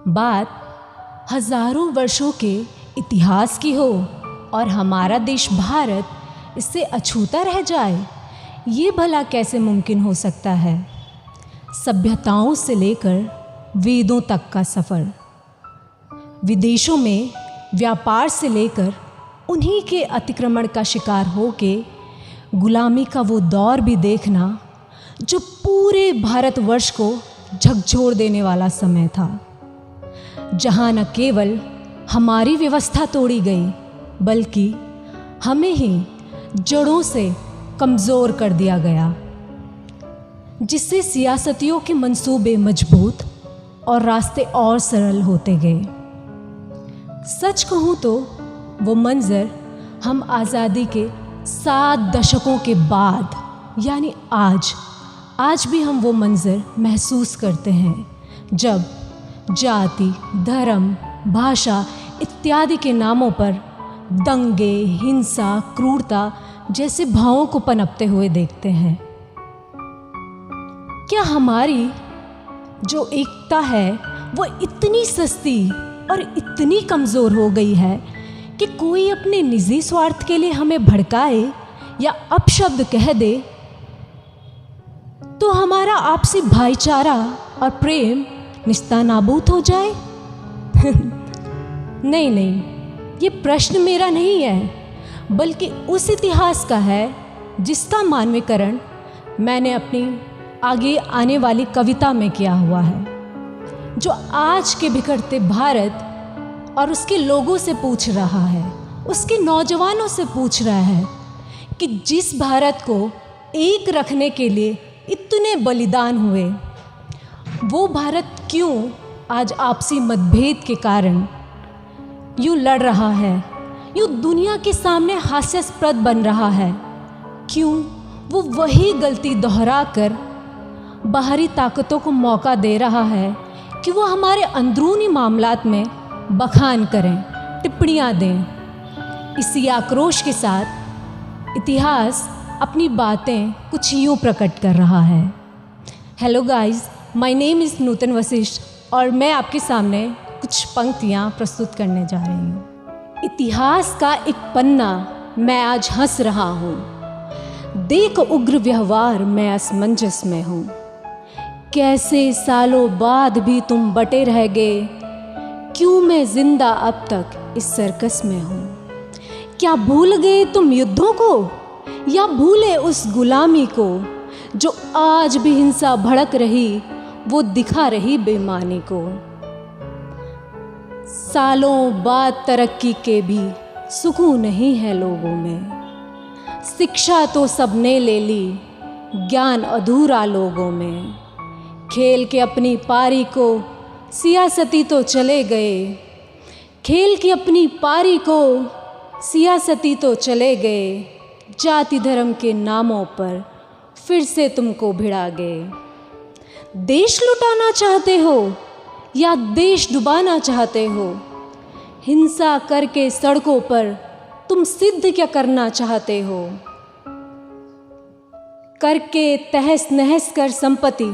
बात हजारों वर्षों के इतिहास की हो और हमारा देश भारत इससे अछूता रह जाए, ये भला कैसे मुमकिन हो सकता है। सभ्यताओं से लेकर वेदों तक का सफ़र, विदेशों में व्यापार से लेकर उन्हीं के अतिक्रमण का शिकार होके गुलामी का वो दौर भी देखना जो पूरे भारतवर्ष को झकझोर देने वाला समय था, जहाँ न केवल हमारी व्यवस्था तोड़ी गई बल्कि हमें ही जड़ों से कमज़ोर कर दिया गया, जिससे सियासतियों के मंसूबे मजबूत और रास्ते और सरल होते गए। सच कहूँ तो वो मंज़र हम आज़ादी के 7 दशकों के बाद यानी आज भी हम वो मंज़र महसूस करते हैं, जब जाति, धर्म, भाषा इत्यादि के नामों पर दंगे, हिंसा, क्रूरता जैसे भावों को पनपते हुए देखते हैं। क्या हमारी जो एकता है वो इतनी सस्ती और इतनी कमज़ोर हो गई है कि कोई अपने निजी स्वार्थ के लिए हमें भड़काए या अपशब्द कह दे तो हमारा आपसी भाईचारा और प्रेम निस्तानाबूद हो जाए? नहीं, ये प्रश्न मेरा नहीं है, बल्कि उस इतिहास का है जिसका मानवीकरण मैंने अपनी आगे आने वाली कविता में किया हुआ है, जो आज के बिखरते भारत और उसके लोगों से पूछ रहा है, उसके नौजवानों से पूछ रहा है कि जिस भारत को एक रखने के लिए इतने बलिदान हुए, वो भारत क्यों आज आपसी मतभेद के कारण यूँ लड़ रहा है, यूँ दुनिया के सामने हास्यास्पद बन रहा है? क्यों वो वही गलती दोहरा कर बाहरी ताकतों को मौका दे रहा है कि वो हमारे अंदरूनी मामलात में बखान करें, टिप्पणियाँ दें? इसी आक्रोश के साथ इतिहास अपनी बातें कुछ यूँ प्रकट कर रहा है। Hello guys, my name is Nutan Vashishtha और मैं आपके सामने कुछ पंक्तियाँ प्रस्तुत करने जा रही हूँ। इतिहास का एक पन्ना मैं आज हंस रहा हूँ, देख उग्र व्यवहार मैं असमंजस में हूँ। कैसे सालों बाद भी तुम बटे रह गए, क्यों मैं जिंदा अब तक इस सर्कस में हूँ। क्या भूल गए तुम युद्धों को या भूले उस गुलामी को, जो आज भी हिंसा भड़क रही वो दिखा रही बेईमानी को। सालों बाद तरक्की के भी सुकून नहीं है लोगों में, शिक्षा तो सबने ले ली, ज्ञान अधूरा लोगों में। खेल के अपनी पारी को सियासती तो चले गए, खेल की अपनी पारी को सियासती तो चले गए, जाति धर्म के नामों पर फिर से तुमको भिड़ा गए। देश लुटाना चाहते हो या देश डुबाना चाहते हो, हिंसा करके सड़कों पर तुम सिद्ध क्या करना चाहते हो। करके तहस नहस कर संपत्ति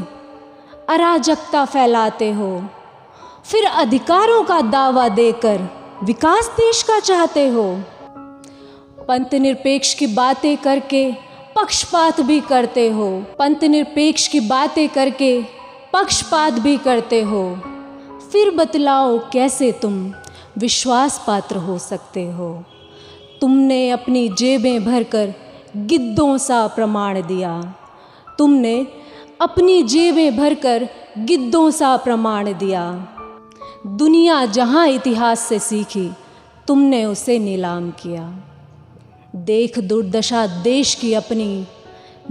अराजकता फैलाते हो, फिर अधिकारों का दावा देकर विकास देश का चाहते हो। पंथ निरपेक्ष की बातें करके पक्षपात भी करते हो, पंथ निरपेक्ष की बातें करके पक्षपात भी करते हो। फिर बतलाओ कैसे तुम विश्वास पात्र हो सकते हो। तुमने अपनी जेबें भरकर गिद्धों सा प्रमाण दिया, तुमने अपनी जेबें भरकर गिद्धों सा प्रमाण दिया। दुनिया जहाँ इतिहास से सीखी, तुमने उसे नीलाम किया। देख दुर्दशा देश की अपनी,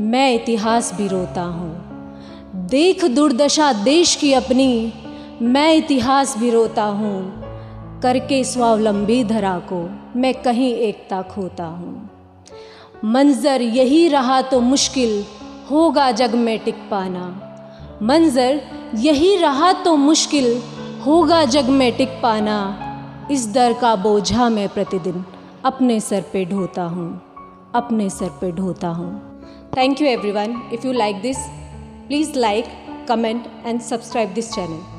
मैं इतिहास भी रोता हूँ। देख दुर्दशा देश की अपनी, मैं इतिहास भी रोता हूँ। करके स्वावलंबी धरा को मैं कहीं एकता खोता हूँ। मंजर यही रहा तो मुश्किल होगा जग में टिक पाना, मंजर यही रहा तो मुश्किल होगा जग में टिक पाना। इस दर का बोझा मैं प्रतिदिन अपने सर पे ढोता हूँ, अपने सर पे ढोता हूँ। Thank you everyone. If you like this, please like, comment and subscribe this channel.